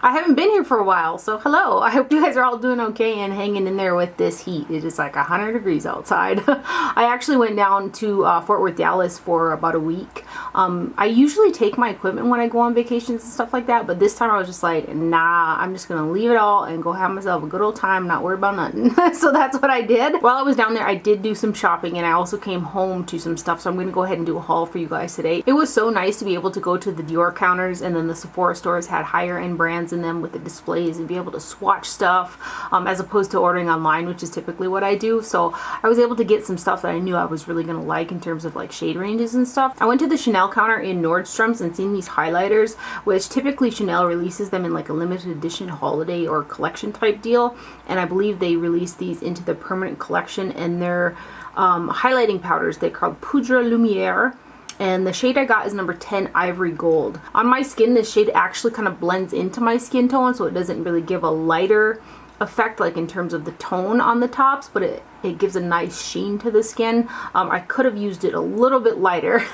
I haven't been here for a while, so hello. I hope you guys are all doing okay and hanging in there with this heat. It is like 100 degrees outside. I actually went down to Fort Worth, Dallas for about a week. I usually take my equipment when I go on vacations and stuff like that, but this time I was just like, nah, I'm just gonna leave it all and go have myself a good old time, not worry about nothing. So that's what I did. While I was down there, I did do some shopping, and I also came home to some stuff, so I'm gonna go ahead and do a haul for you guys today. It was so nice to be able to go to the Dior counters, and then the Sephora stores had higher end brands in them with the displays and be able to swatch stuff as opposed to ordering online, which is typically what I do. So I was able to get some stuff that I knew I was really gonna like in terms of like shade ranges and stuff. I went to the Chanel counter in Nordstrom's and seen these highlighters, which typically Chanel releases them in like a limited edition holiday or collection type deal, and I believe they released these into the permanent collection, and they're highlighting powders. They're called Poudre Lumiere, and the shade I got is number 10 Ivory Gold. On my skin, this shade actually kind of blends into my skin tone, so it doesn't really give a lighter effect like in terms of the tone on the tops, but it gives a nice sheen to the skin. I could have used it a little bit lighter,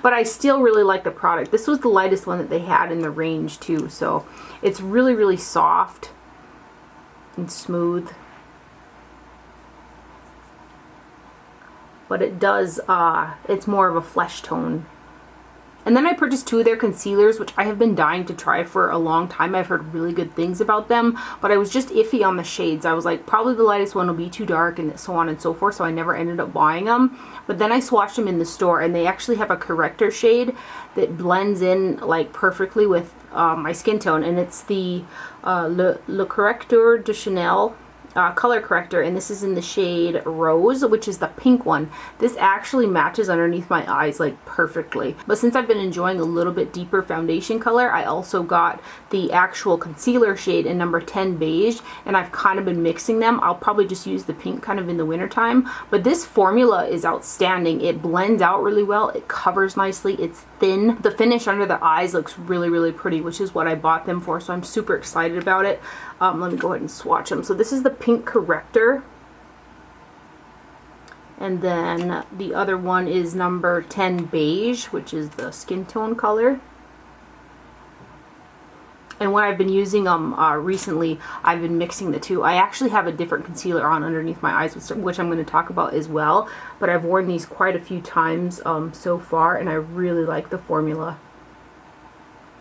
but I still really like the product. This was the lightest one that they had in the range too, so it's really, really soft and smooth. But it does, it's more of a flesh tone. And then I purchased two of their concealers, which I have been dying to try for a long time. I've heard really good things about them, but I was just iffy on the shades. I was like, probably the lightest one will be too dark and so on and so forth, so I never ended up buying them. But then I swatched them in the store, and they actually have a corrector shade that blends in like perfectly with my skin tone, and it's the Le Corrector de Chanel color corrector, and this is in the shade Rose, which is the pink one. This actually matches underneath my eyes like perfectly. But since I've been enjoying a little bit deeper foundation color, I also got the actual concealer shade in number 10 Beige, and I've kind of been mixing them. I'll probably just use the pink kind of in the winter time, but this formula is outstanding. It blends out really well, it covers nicely, it's thin. The finish under the eyes looks really, really pretty, which is what I bought them for, so I'm super excited about it. Let me go ahead and swatch them. So this is the pink corrector, and then the other one is number 10 Beige, which is the skin tone color. And when I've been using them recently, I've been mixing the two. I actually have a different concealer on underneath my eyes, which I'm going to talk about as well, but I've worn these quite a few times so far, and I really like the formula.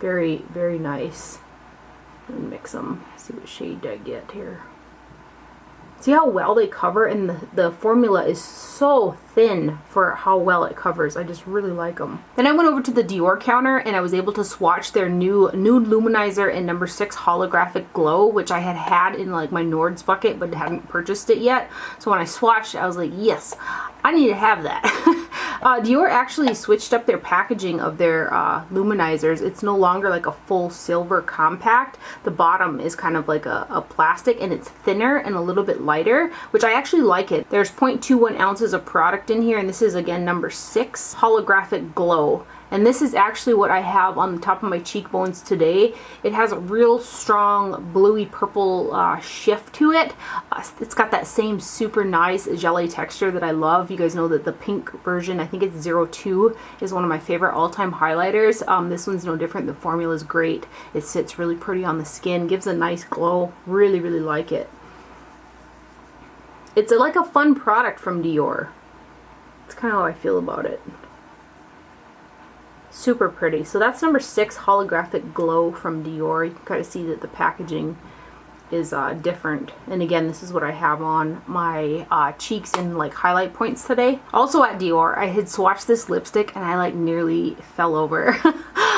Very, very nice. Let me mix them, see what shade I get here. See how well they cover, and the formula is so thin for how well it covers. I just really like them. Then I went over to the Dior counter, and I was able to swatch their new Nude Luminizer in number 6 Holographic Glow, which I had in like my Nord's bucket but hadn't purchased it yet. So when I swatched, I was like, yes, I need to have that. Dior actually switched up their packaging of their luminizers. It's no longer like a full silver compact. The bottom is kind of like a plastic, and it's thinner and a little bit lighter, which I actually like it. There's 0.21 ounces of product in here, and this is again number 6 Holographic Glow. And this is actually what I have on the top of my cheekbones today. It has a real strong bluey purple shift to it. It's got that same super nice jelly texture that I love. You guys know that the pink version, I think it's 02, is one of my favorite all-time highlighters. This one's no different. The formula is great. It sits really pretty on the skin, gives a nice glow. Really, really like it. It's like a fun product from Dior. It's kind of how I feel about it. Super pretty. So that's number 6 Holographic Glow from Dior. You can kind of see that the packaging is different. And again, this is what I have on my cheeks and like highlight points today. Also at Dior, I had swatched this lipstick and I like nearly fell over.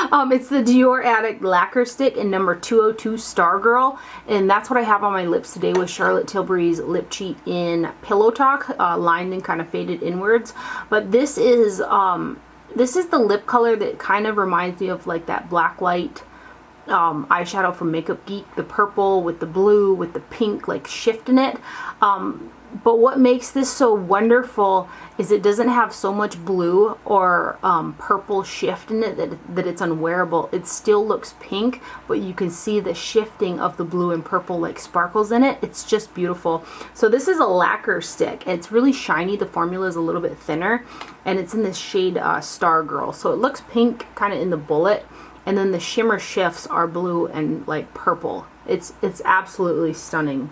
It's the Dior Addict Lacquer Stick in number 202 Stargirl, and that's what I have on my lips today with Charlotte Tilbury's Lip Cheat in Pillow Talk, lined and kind of faded inwards. But this is the lip color that kind of reminds me of like that Blacklight eyeshadow from Makeup Geek, the purple with the blue with the pink like shift in it. But what makes this so wonderful is it doesn't have so much blue or purple shift in it that it's unwearable. It still looks pink, but you can see the shifting of the blue and purple like sparkles in it. It's just beautiful. So this is a lacquer stick. It's really shiny. The formula is a little bit thinner, and it's in this shade Stargirl. So it looks pink kind of in the bullet, and then the shimmer shifts are blue and like purple. It's absolutely stunning.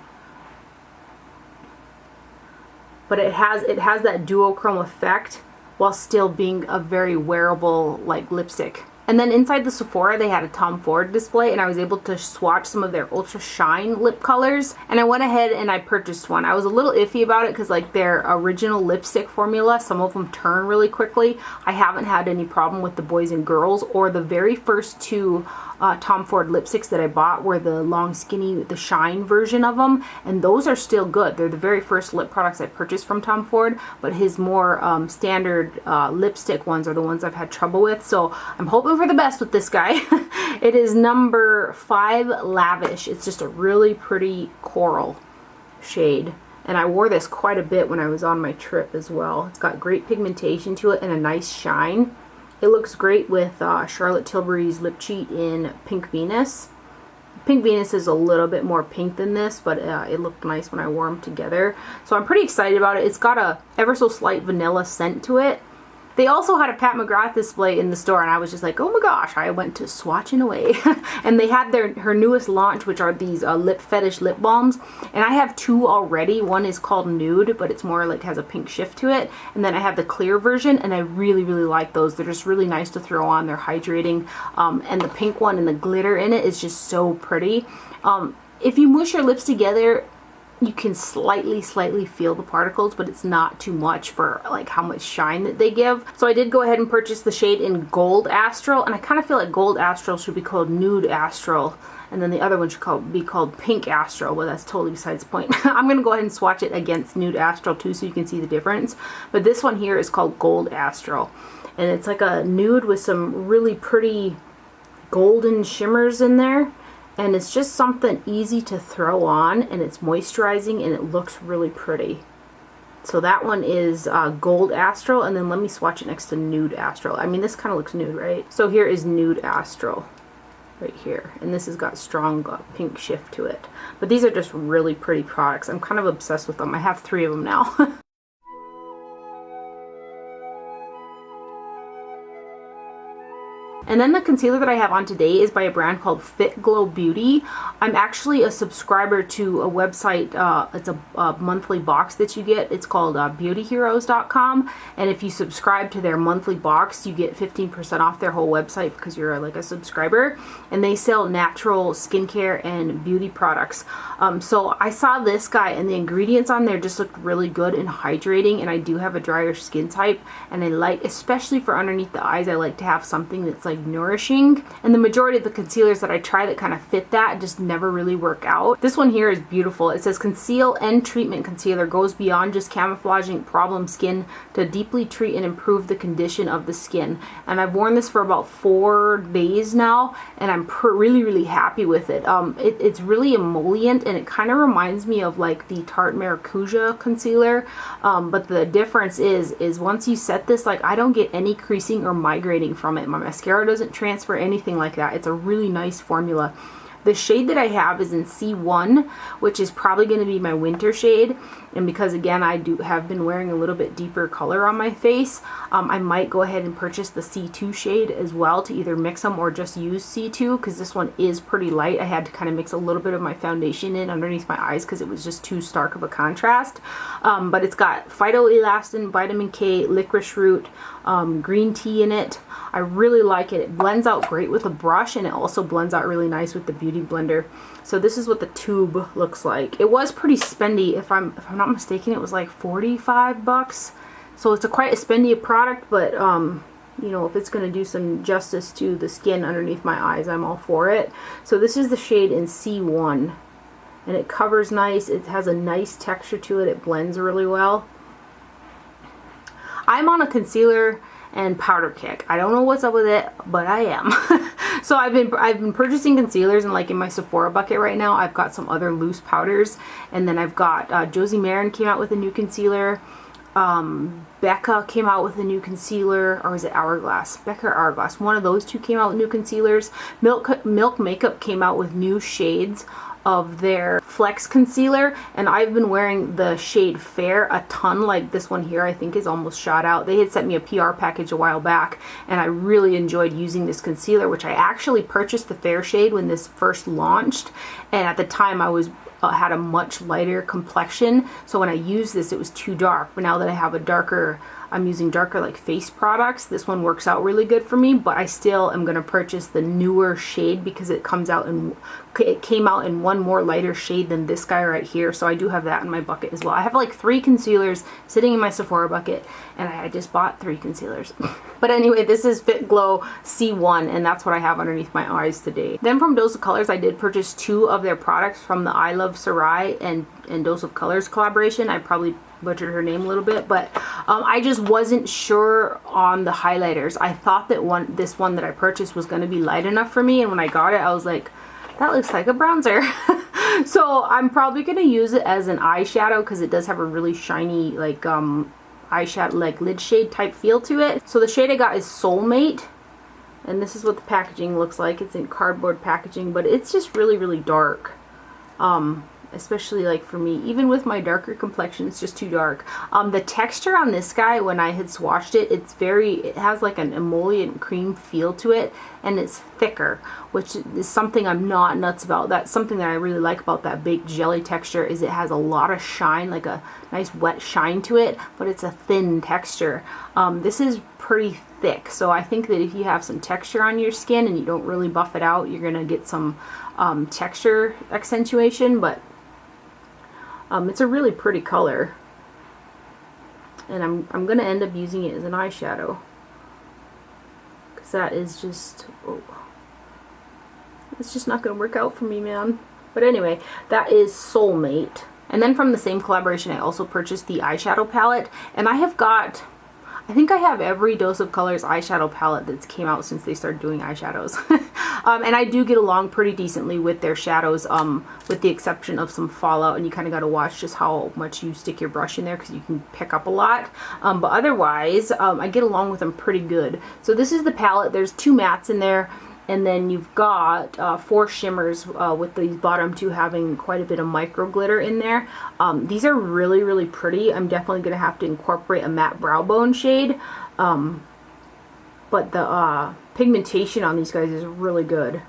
But it has that duochrome effect while still being a very wearable like lipstick. And then inside the Sephora, they had a Tom Ford display, and I was able to swatch some of their Ultra Shine lip colors. And I went ahead and I purchased one. I was a little iffy about it because like their original lipstick formula, some of them turn really quickly. I haven't had any problem with the Boys and Girls, or the very first two Tom Ford lipsticks that I bought were the long skinny, the Shine version of them, and those are still good. They're the very first lip products I purchased from Tom Ford, but his more standard lipstick ones are the ones I've had trouble with, so I'm hoping for the best with this guy. It is number 5 Lavish. It's just a really pretty coral shade, and I wore this quite a bit when I was on my trip as well. It's got great pigmentation to it and a nice shine. It looks great with Charlotte Tilbury's Lip Cheat in Pink Venus. Pink Venus is a little bit more pink than this, but it looked nice when I wore them together. So I'm pretty excited about it. It's got a ever so slight vanilla scent to it. They also had a Pat McGrath display in the store, and I was just like, oh my gosh, I went to swatching away. And they had her newest launch, which are these Fetish Lip Balms, and I have 2 already. One is called Nude, but it's more like has a pink shift to it, and then I have the clear version, and I really, really like those. They're just really nice to throw on. They're hydrating, and the pink one and the glitter in it is just so pretty. If you mush your lips together, you can slightly feel the particles, but it's not too much for like how much shine that they give. So I did go ahead and purchase the shade in Gold Astral, and I kind of feel like Gold Astral should be called Nude Astral, and then the other one should be called Pink Astral, but that's totally besides the point. I'm going to go ahead and swatch it against Nude Astral too, so you can see the difference. But this one here is called Gold Astral, and it's like a nude with some really pretty golden shimmers in there. And it's just something easy to throw on, and it's moisturizing, and it looks really pretty. So that one is Gold Astral, and then let me swatch it next to Nude Astral. I mean, this kind of looks nude, right? So here is Nude Astral right here, and this has got strong pink shift to it. But these are just really pretty products. I'm kind of obsessed with them. I have 3 of them now. And then the concealer that I have on today is by a brand called Fit Glow Beauty. I'm actually a subscriber to a website. It's a monthly box that you get. It's called beautyheroes.com, and if you subscribe to their monthly box, you get 15% off their whole website because you're like a subscriber, and they sell natural skincare and beauty products. So I saw this guy, and the ingredients on there just looked really good and hydrating, and I do have a drier skin type, and I like, especially for underneath the eyes, I like to have something that's like nourishing, and the majority of the concealers that I try that kind of fit that just never really work out. This one here is beautiful. It says Conceal and Treatment Concealer goes beyond just camouflaging problem skin to deeply treat and improve the condition of the skin. And I've worn this for about 4 days now, and I'm really happy with it. It's really emollient, and it kind of reminds me of like the Tarte Maracuja concealer, but the difference is once you set this, like I don't get any creasing or migrating from it. My mascara doesn't transfer, anything like that. It's a really nice formula. The shade that I have is in C1, which is probably going to be my winter shade, and because again I have been wearing a little bit deeper color on my face, I might go ahead and purchase the C2 shade as well to either mix them or just use C2, because this one is pretty light. I had to kind of mix a little bit of my foundation in underneath my eyes because it was just too stark of a contrast. But it's got phytoelastin, vitamin K, licorice root, green tea in it. I really like it. It blends out great with a brush, and it also blends out really nice with the Beauty Blender. So this is what the tube looks like. It was pretty spendy. If I'm not mistaken, it was like 45 bucks. So it's quite a spendy product, but you know, if it's going to do some justice to the skin underneath my eyes, I'm all for it. So this is the shade in C1, and it covers nice. It has a nice texture to it. It blends really well. I'm on a concealer and powder kick. I don't know what's up with it, but I am. So I've been purchasing concealers, and like in my Sephora bucket right now, I've got some other loose powders, and then I've got Josie Maran came out with a new concealer. Becca came out with a new concealer, or is it Hourglass? Becca or Hourglass. One of those two came out with new concealers. Milk Makeup came out with new shades of their Flex Concealer, and I've been wearing the shade Fair a ton. Like this one here I think is almost shot out. They had sent me a PR package a while back, and I really enjoyed using this concealer, which I actually purchased the Fair shade when this first launched, and at the time I was had a much lighter complexion, so when I used this it was too dark. But now that I have a darker, I'm using darker like face products, this one works out really good for me. But I still am going to purchase the newer shade because it came out in one more lighter shade than this guy right here, so I do have that in my bucket as well. I have like 3 concealers sitting in my Sephora bucket, and I just bought 3 concealers. But anyway, this is Fit Glow C1, and that's what I have underneath my eyes today. Then from Dose of Colors, I did purchase 2 of their products from the I Love Sarai and Dose of Colors collaboration. I probably butchered her name a little bit, but I just wasn't sure on the highlighters. I thought that this one that I purchased was going to be light enough for me, and when I got it I was like, that looks like a bronzer. So I'm probably going to use it as an eyeshadow because it does have a really shiny like eyeshadow like lid shade type feel to it. So the shade I got is Soulmate, and this is what the packaging looks like. It's in cardboard packaging, but it's just really dark. Especially like for me, even with my darker complexion, it's just too dark. The texture on this guy, when I had swatched it, it has like an emollient cream feel to it, and it's thicker, which is something I'm not nuts about. That's something that I really like about that baked jelly texture, is it has a lot of shine, like a nice wet shine to it, but it's a thin texture. This is pretty thick, so I think that if you have some texture on your skin and you don't really buff it out, you're gonna get some texture accentuation. But it's a really pretty color, and I'm gonna end up using it as an eyeshadow because that is just, it's just not gonna work out for me, man. But anyway, that is Soulmate. And then from the same collaboration, I also purchased the eyeshadow palette, and I think I have every Dose of Colors eyeshadow palette that's came out since they started doing eyeshadows. And I do get along pretty decently with their shadows, with the exception of some fallout, and you kind of got to watch just how much you stick your brush in there because you can pick up a lot. But otherwise, I get along with them pretty good. So this is the palette. There's 2 mattes in there, and then you've got 4 shimmers, with these bottom 2 having quite a bit of micro glitter in there. These are really pretty. I'm definitely going to have to incorporate a matte brow bone shade. But the pigmentation on these guys is really good.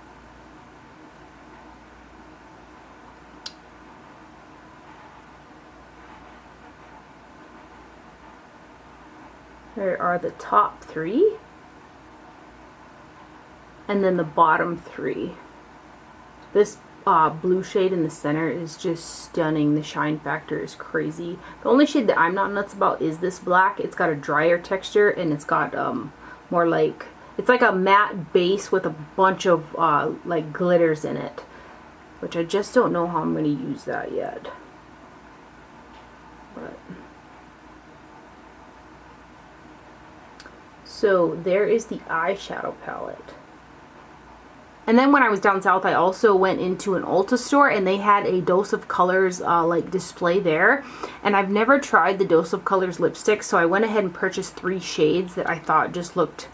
There are the top 3. And then the bottom 3. This blue shade in the center is just stunning. The shine factor is crazy. The only shade that I'm not nuts about is this black. It's got a drier texture, and it's got more like, it's like a matte base with a bunch of like glitters in it, which I just don't know how I'm going to use that yet. But so there is the eyeshadow palette. And then when I was down south, I also went into an Ulta store, and they had a Dose of Colors like display there. And I've never tried the Dose of Colors lipstick, so I went ahead and purchased 3 shades that I thought just looked,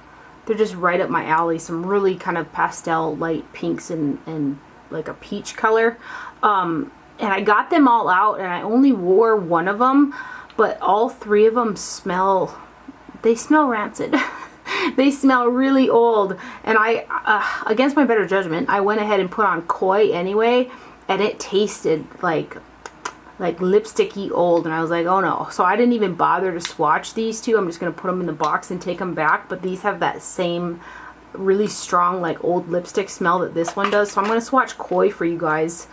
they're just right up my alley. Some really kind of pastel light pinks and like a peach color. And I got them all out, and I only wore one of them, but all 3 of them smell, they smell rancid. They smell really old, and I, against my better judgment, I went ahead and put on Koi anyway, and it tasted like lipsticky old, and I was like, oh no. So I didn't even bother to swatch these 2. I'm just going to put them in the box and take them back, but these have that same really strong like old lipstick smell that this one does. So I'm going to swatch Koi for you guys.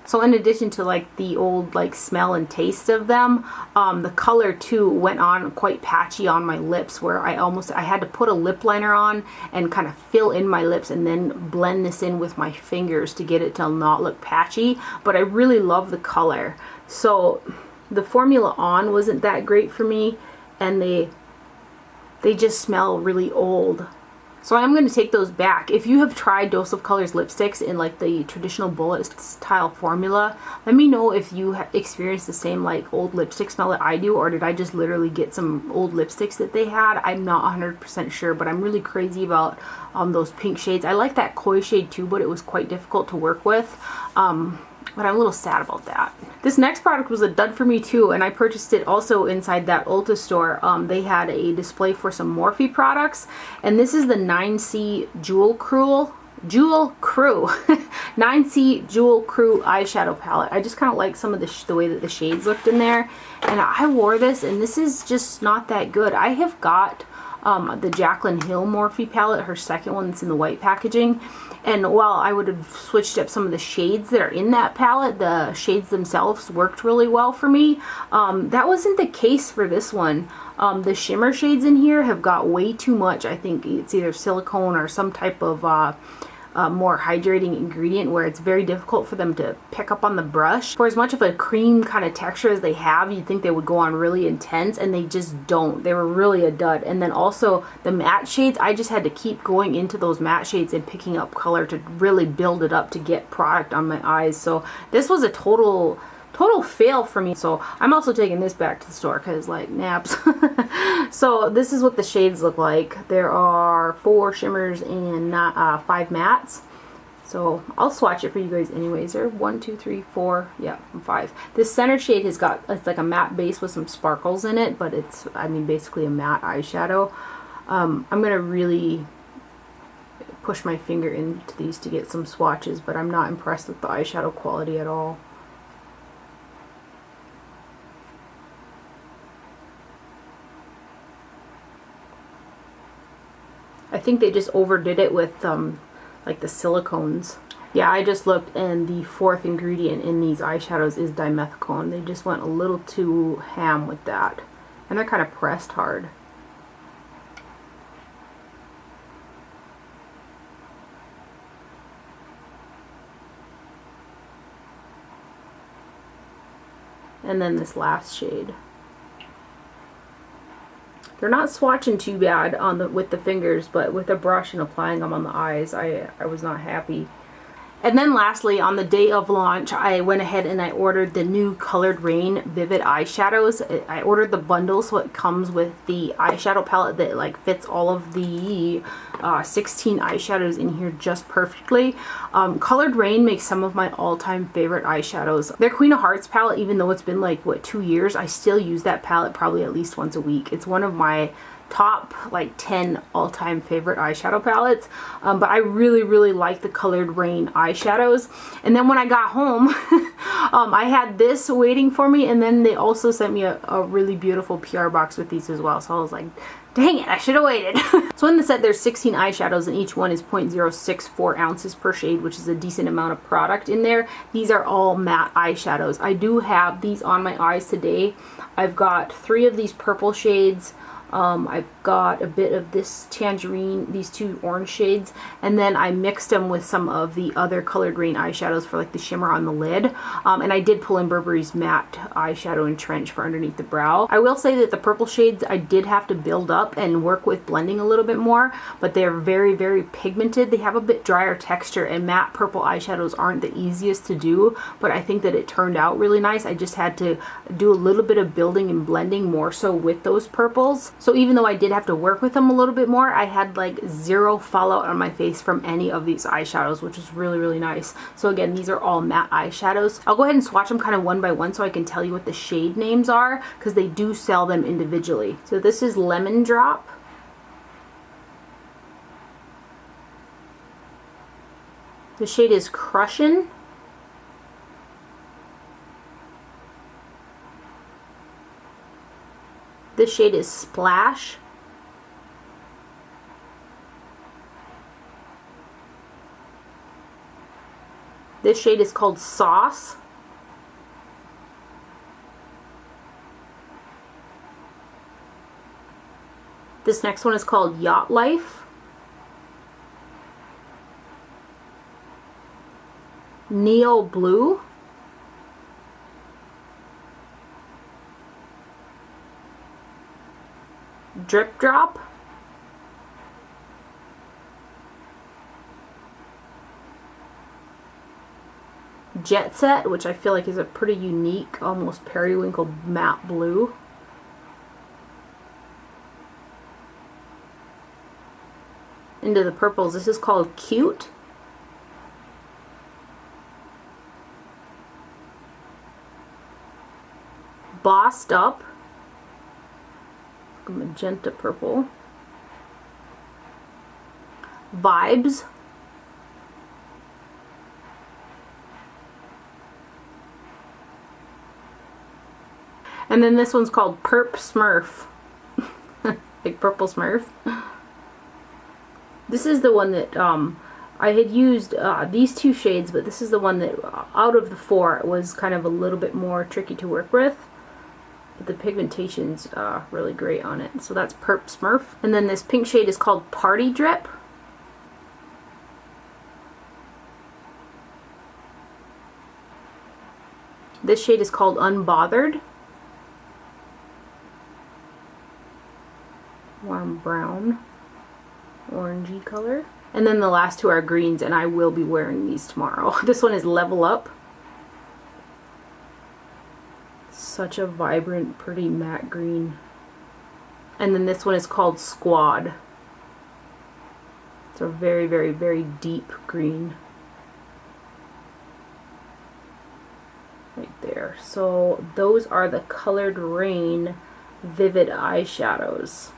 So in addition to like the old like smell and taste of them, the color too went on quite patchy on my lips, where I had to put a lip liner on and kind of fill in my lips and then blend this in with my fingers to get it to not look patchy. But I really love the color. So the formula on wasn't that great for me, and they just smell really old. So I'm going to take those back. If you have tried Dose of Colors lipsticks in like the traditional bullet style formula, let me know if you experienced the same like old lipstick smell that I do, or did I just literally get some old lipsticks that they had? I'm not 100% sure, but I'm really crazy about those pink shades. I like that koi shade too, but it was quite difficult to work with. But I'm a little sad about that. This next product was a dud for me too, and I purchased it also inside that Ulta store. They had a display for some Morphe products, and this is the 9C Jewel Crew 9C Jewel Crew eyeshadow palette. I just kind of like some of the way that the shades looked in there, and I wore this, and this is just not that good. I have got the Jaclyn Hill Morphe palette, her second one that's in the white packaging. And while I would have switched up some of the shades that are in that palette, the shades themselves worked really well for me. That wasn't the case for this one. The shimmer shades in here have got way too much. I think it's either silicone or some type of more hydrating ingredient where it's very difficult for them to pick up on the brush. For as much of a cream kind of texture as they have, you'd think they would go on really intense, and they just don't. They were really a dud. And then also the matte shades, I just had to keep going into those matte shades and picking up color to really build it up to get product on my eyes. So this was a total fail for me. So I'm also taking this back to the store because like naps. So this is what the shades look like. There are 4 shimmers and 5 mattes. So I'll swatch it for you guys anyways. There are 1, 2, 3, 4, yeah, 5. This center shade has got, it's like a matte base with some sparkles in it, but it's, I mean, basically a matte eyeshadow. I'm gonna really push my finger into these to get some swatches, but I'm not impressed with the eyeshadow quality at all. I think they just overdid it with like the silicones. Yeah, I just looked, and the 4th ingredient in these eyeshadows is dimethicone. They just went a little too ham with that. And they're kind of pressed hard. And then this last shade. They're not swatching too bad on with the fingers, but with a brush and applying them on the eyes, I was not happy. And then lastly, on the day of launch, I went ahead and I ordered the new Colored Raine Vivid Eyeshadows. I ordered the bundle, so it comes with the eyeshadow palette that like fits all of the 16 eyeshadows in here just perfectly. Colored Raine makes some of my all-time favorite eyeshadows. Their Queen of Hearts palette, even though it's been like, what, 2 years, I still use that palette probably at least once a week. It's one of my top like 10 all-time favorite eyeshadow palettes, but I really like the Colored Raine eyeshadows. And then when I got home I had this waiting for me, and then they also sent me a really beautiful PR box with these as well, so I was like, dang it, I should have waited. So in the set there's 16 eyeshadows, and each one is 0.064 ounces per shade, which is a decent amount of product in there. These are all matte eyeshadows. I do have these on my eyes today. I've got 3 of these purple shades. I've got a bit of this tangerine, these 2 orange shades, and then I mixed them with some of the other Colored Raine eyeshadows for like the shimmer on the lid. And I did pull in Burberry's matte eyeshadow and trench for underneath the brow. I will say that the purple shades I did have to build up and work with blending a little bit more, but they're very pigmented. They have a bit drier texture, and matte purple eyeshadows aren't the easiest to do, but I think that it turned out really nice. I just had to do a little bit of building and blending more so with those purples. So even though I did have to work with them a little bit more, I had like 0 fallout on my face from any of these eyeshadows, which is really nice. So again, these are all matte eyeshadows. I'll go ahead and swatch them kind of one by one so I can tell you what the shade names are, because they do sell them individually. So this is Lemon Drop. The shade is Crushin'. This shade is Splash. This shade is called Sauce. This next one is called Yacht Life. Neo Blue. Drip Drop. Jet Set, which I feel like is a pretty unique, almost periwinkle matte blue. Into the purples. This is called Cute. Bossed Up. Magenta purple. Vibes. And then this one's called Perp Smurf. Like purple Smurf. This is the one that I had used these two shades, but this is the one that out of the four was kind of a little bit more tricky to work with. But the pigmentation's really great on it. So that's Perp Smurf. And then this pink shade is called Party Drip. This shade is called Unbothered. Warm brown, orangey color. And then the last two are greens, and I will be wearing these tomorrow. This one is Level Up. Such a vibrant, pretty matte green. And then this one is called Squad. It's a very, very, very deep green. Right there. So those are the Colored Raine Vivid Eyeshadows.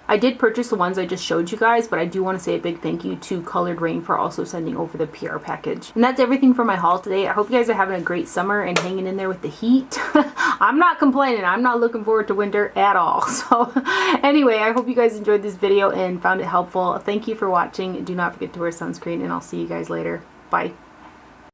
I did purchase the ones I just showed you guys, but I do want to say a big thank you to Colored Raine for also sending over the PR package. And that's everything for my haul today. I hope you guys are having a great summer and hanging in there with the heat. I'm not complaining. I'm not looking forward to winter at all. So anyway, I hope you guys enjoyed this video and found it helpful. Thank you for watching. Do not forget to wear sunscreen, and I'll see you guys later. Bye.